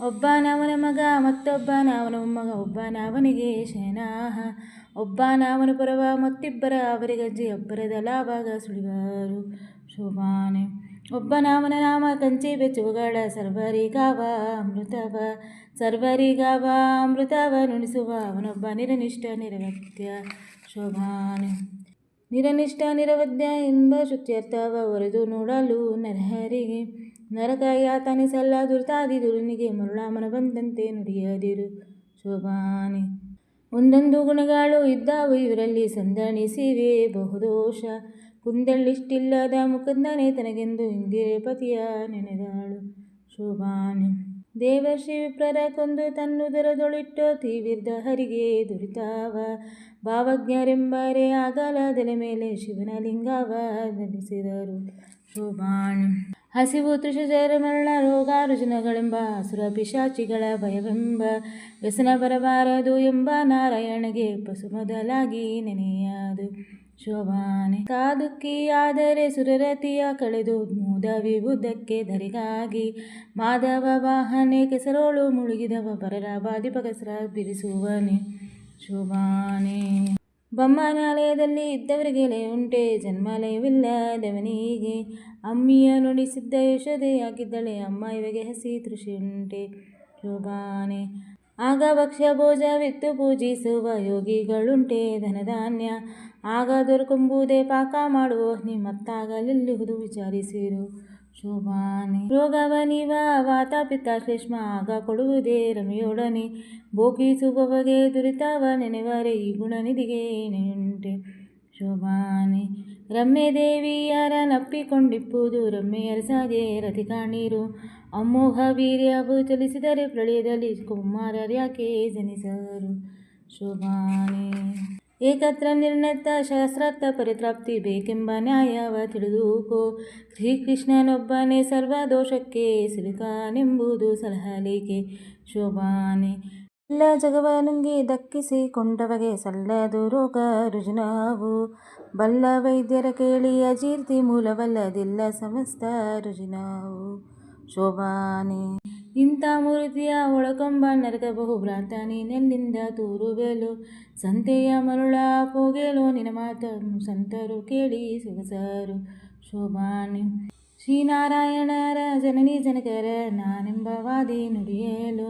ಒಬ್ಬನವನ ಮಗ ಮತ್ತೊಬ್ಬನವನ ಮೊಮ್ಮಗ, ಒಬ್ಬನವನಿಗೆ ಶಯನಾಹ, ಒಬ್ಬನವನ ಪರವ ಮತ್ತಿಬ್ಬರ ಅವರಿಗಜ್ಜಿ, ಅಬ್ಬರದ ಲಾಭಾಗ ಸುಳಿವಾರು ಶೋಭಾನೆ. ಒಬ್ಬನವನ ನಾಮ ಕಂಚಿ ಬೆಚ್ಚುವಗಳ, ಸರ್ವರಿಗಾವ ಅಮೃತವ, ಸರ್ವರಿಗಾವ ಅಮೃತವ ನುಣಿಸುವ, ಅವನೊಬ್ಬ ನಿರನಿಷ್ಠ ನಿರವದ್ಯ ಶೋಭಾನೆ. ನಿರನಿಷ್ಠ ನಿರವದ್ಯ ಎಂಬ ಶುತ್ಯರ್ಥವ ಒರೆದು ನೋಡಲು ನರಹರಿಗೆ, ನರಕ ಯಾತನಿಸಲ್ಲ ದುರಿತಾದಿ ದುರುನಿಗೆ, ಮರುಳ ಮನ ಬಂದಂತೆ ನುಡಿಯದಿರು ಶೋಭಾನೆ. ಒಂದೊಂದು ಗುಣಗಳು ಇದ್ದಾವು ಇವರಲ್ಲಿ, ಸಂದಣಿಸಿವೆ ಬಹುದೋಷ, ಕುಂದಳಿಷ್ಟಿಲ್ಲದ ಮುಕುಂದನೇ ತನಗೆಂದು ಇಂದಿರೆ ಪತಿಯ ನೆನೆದಾಳು ಶೋಭಾನೆ. ದೇವರ್ಷಿ ವಿಪ್ರರ ಕೊಂದು ತನ್ನುದರದೊಳಿಟ್ಟೋ ತೀವಿರ್ದ ಹರಿಗೆ ದುರಿತಾವ, ಭಾವಜ್ಞರೆಂಬರೆ ಆಗಲದೆಲೆ ಮೇಲೆ ಶಿವನ ಲಿಂಗವ ಧರಿಸಿದರು ಶೋಭಾನೆ. ಹಸಿವು ತೃಷಜರ ಮರಣ ರೋಗ ರುಜಿನಗಳೆಂಬ ಅಸುರ ಪಿಶಾಚಿಗಳ ಭಯವೆಂಬ ವ್ಯಸನ ಬರಬಾರದು ಎಂಬ ನಾರಾಯಣಗೆ ಪಸು ಮೊದಲಾಗಿ ನೆನೆಯದು ಶೋಭಾನೆ. ಸಾದುಕ್ಕಿಯಾದರೆ ಸುರರತಿಯ ಕಳೆದು ಮೋದವಿವುದಕ್ಕೆ ಧರಿಗಾಗಿ, ಮಾಧವ ವಾಹನೆ ಕೆಸರೋಳು ಮುಳುಗಿದವ ಪರರ ಬಾಧಿಪ ಕೆಸರ ಬಿರಿಸುವನೆ ಶೋಭಾನೆ. ಬೊಮ್ಮನಾಲಯದಲ್ಲಿ ಇದ್ದವರಿಗೆ ಲಯ ಉಂಟೆ, ಜನ್ಮಲಯವಿಲ್ಲದವನಿಗೆ ಅಮ್ಮಿಯ ನುಡಿಸಿದ್ದ ಯಶೋದೆಯಾಗಿದ್ದಳೆ, ಅಮ್ಮ ಇವೆಗೆ ಹಸಿ ತೃಷೆಯುಂಟೆ ಶೋಭಾನೆ. ಆಗ ಭಕ್ಷ್ಯ ಭೋಜವಿತ್ತು ಪೂಜಿಸುವ ಯೋಗಿಗಳುಂಟೆ ಧನಧಾನ್ಯ, ಆಗ ದೊರಕುಂಬುದೇ ಪಾಕ ಮಾಡುವ ಅಗ್ನಿ, ಮತ್ತಾಗಲೆಲ್ಲುವುದು ವಿಚಾರಿಸಿರು ಶೋಭಾನೆ. ರೋಗವನಿವ ವಾತ ಪಿತ್ತ ಶ್ಲೇಷ್ಮ, ಆಗ ಕೊಡುವುದೇ ರಮೆಯೊಡನೆ, ಭೋಗಿಸುವವಗೆ ದುರಿತವ ನೆನೆವರೆ ಈ ಗುಣನಿಧಿಗೆ ನೆನೆಯುಂಟೆ ಶೋಭಾನೆ. ರಮ್ಯ ದೇವಿಯರನಪ್ಪಿಕೊಂಡಿಪ್ಪುದು ರಮ್ಯೆಯರಸಾಗೆ ರತಿ ಕಾಣಿರು, ಅಮೋಘ ವೀರ್ಯವು ಚಲಿಸಿದರೆ ಪ್ರಳಯದಲ್ಲಿ ಕುಮಾರರ್ಯಾಕೆ ಜನಿಸರು ಶೋಭಾನೆ. ಏಕತ್ರ ನಿರ್ಣತ ಶಾಸ್ತ್ರಾರ್ಥ ಪರಿತ್ರಾಪ್ತಿ ಬೇಕೆಂಬ ನ್ಯಾಯವ ತಿಳಿದುಕೋ, ಶ್ರೀಕೃಷ್ಣನೊಬ್ಬನೇ ಸರ್ವದೋಷಕ್ಕೆ ಸಿಲುಕನೆಂಬುದು ಸಲಹಲಿಕೆ ಶೋಭಾನೆ. ಎಲ್ಲ ಜಗವ ನುಂಗಿ ದಕ್ಕಿಸಿಕೊಂಡವಗೆ ಸಲ್ಲದು ರೋಗ ರುಜಿನವು, ಬಲ್ಲ ವೈದ್ಯರ ಕೇಳಿ ಅಜೀರ್ತಿ ಮೂಲವಲ್ಲದಿಲ್ಲ ಸಮಸ್ತ ರುಜಿನವು ಶೋಭಾನೆ. ಇಂಥ ಮೂರ್ತಿಯ ಒಳಕೊಂಬ ನರಕ ಬಹು ಭ್ರಾಂತ ನೀನೆಲ್ಲಿಂದ ತೋರುವೆಲೋ, ಸಂತೆಯ ಮರುಳ ಪೋಗೆಲೋ ನಿನ ಮಾತ ಸಂತರು ಕೇಳಿ ಸೊಗಸರು ಶೋಭಾನೆ. ಶ್ರೀನಾರಾಯಣರ ಜನನಿ ಜನಕರ ನಾನೆಂಬ ವಾದಿ ನುಡಿಯಲು,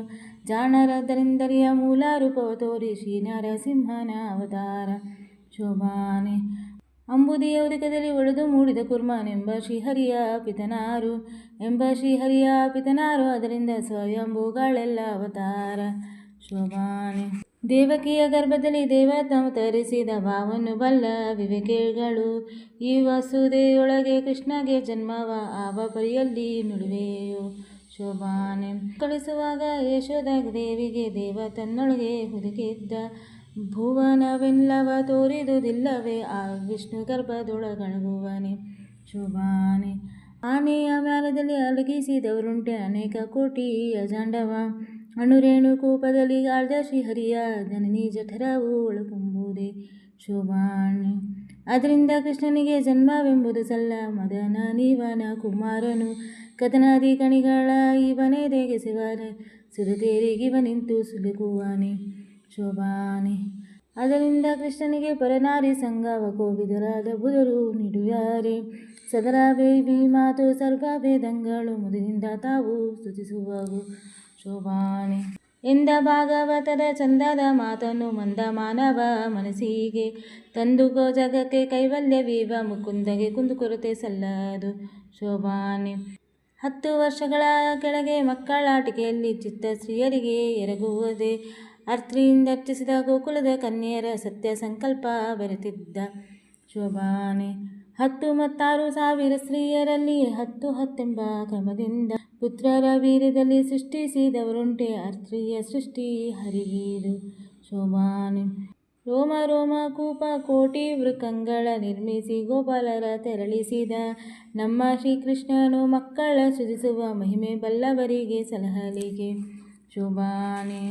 ಜಾಣರದರಿಂದರಿಯ ಮೂಲ ರೂಪವ ತೋರಿ ಶ್ರೀನರಸಿಂಹನ ಅವತಾರ ಶೋಭಾನೆ. ಅಂಬುದಿಯ ಉದಕದಲ್ಲಿ ಒಡೆದು ಮೂಡಿದ ಕುರ್ಮನೆಂಬ ಶ್ರೀಹರಿಯ ಪಿತನಾರು, ಎಂಬ ಶ್ರೀಹರಿಯ ಪಿತನಾರು, ಅದರಿಂದ ಸ್ವಯಂಭೂಗಳೆಲ್ಲ ಅವತಾರ ಶೋಭಾನೆ. ದೇವಕಿಯ ಗರ್ಭದಲ್ಲಿ ದೇವತವತರಿಸಿದ ಭಾವನ್ನು ಬಲ್ಲ ವಿವೇಕಿಗಳು, ಈ ವಸುದೆಯೊಳಗೆ ಕೃಷ್ಣಗೆ ಜನ್ಮವ ಆವ ಪರಿಯಲ್ಲಿ ನುಡಿವೆಯೋ ಶೋಭಾನೆ. ಕಳಿಸುವಾಗ ಯಶೋದ ದೇವಿಗೆ ದೇವ ತನ್ನೊಳಗೆ ಹುದುಕಿದ್ದ, ಭುವನವೆಲ್ಲವ ತೋರಿದುದಿಲ್ಲವೇ ಆ ವಿಷ್ಣು ಗರ್ಭದೊಳಗಣಗುವನೆ ಶೋಭಾನೆ. ಆನೆಯ ಮ್ಯಾಲದಲ್ಲಿ ಅಲಗಿಸಿದವರುಂಟೆ ಅನೇಕ ಕೋಟಿ ಅಜಾಂಡವ, ಅಣುರೇಣು ಕೂಪದಲ್ಲಿ ಆಳ್ದ ಶ್ರೀಹರಿಯ ಜನನಿ ಜಠರವು ಒಳಗುಂಬುದೇ ಶೋಭಾನೆ. ಅದರಿಂದ ಕೃಷ್ಣನಿಗೆ ಜನ್ಮವೆಂಬುದು ಸಲ್ಲ, ಮದನ ನೀವನ ಕುಮಾರನು ಕದನಾದಿ ಕಣಿಗಳ ಇವನೇ ದೇಗೆಸಿವರ, ಸುರತೇರಿಗಿವ ನಿಂತು ಸುಲುಕುವನೆ ಶೋಭಾನೆ. ಅದರಿಂದ ಕೃಷ್ಣನಿಗೆ ಪರನಾರಿ ಸಂಗವ ಕೋವಿದರಾದ ಬುಧರು ನೀಡುವರೆ, ಸದರವೇ ಈ ಮಾತು ಸರ್ವ ವೇದಂಗಳು ಮುದದಿಂದ ತಾವು ಸ್ತುತಿಸುವವು ಶೋಭಾನೆ. ಎಂದ ಭಾಗವತದ ಚಂದದ ಮಾತನ್ನು ಮಂದ ಮಾನವ ಮನಸ್ಸಿಗೆ ತಂದು ಜಗಕ್ಕೆ ಕೈವಲ್ಯವೀವ, ಮುಕುಂದಗೆ ಕುಂದುಕೊರತೆ ಸಲ್ಲದು ಶೋಭಾನೆ. 10 ವರ್ಷಗಳ ಕೆಳಗೆ ಮಕ್ಕಳಾಟಿಕೆಯಲ್ಲಿ ಚಿತ್ತ ಸ್ತ್ರೀಯರಿಗೆ ಎರಗುವುದೇ, ಅರ್ತ್ರಿಯಿಂದ ಅರ್ಚಿಸಿದ ಗೋಕುಲದ ಕನ್ಯೆಯರ ಸತ್ಯ ಸಂಕಲ್ಪ ಬೆರೆತಿದ್ದ ಶೋಭಾನೆ. 10 ಮತ್ತು 6,000 ಸ್ತ್ರೀಯರಲ್ಲಿ 10 10 ಕ್ರಮದಿಂದ ಪುತ್ರರ ವೀರ್ಯದಲ್ಲಿ ಸೃಷ್ಟಿಸಿದವರುಂಟೆ, ಅರ್ತ್ರಿಯ ಸೃಷ್ಟಿ ಹರಿಗಿದು ಶೋಭಾನೆ. ರೋಮ ರೋಮ ಕೂಪ ಕೋಟಿ ವೃಕಂಗಳ ನಿರ್ಮಿಸಿ ಗೋಪಾಲರ ತೆರಳಿಸಿದ, ನಮ್ಮ ಶ್ರೀಕೃಷ್ಣನು ಮಕ್ಕಳ ಸೃಜಿಸುವ ಮಹಿಮೆ ಬಲ್ಲವರಿಗೆ ಸಲಹಲಿಕೆ ಶೋಭಾನೆ.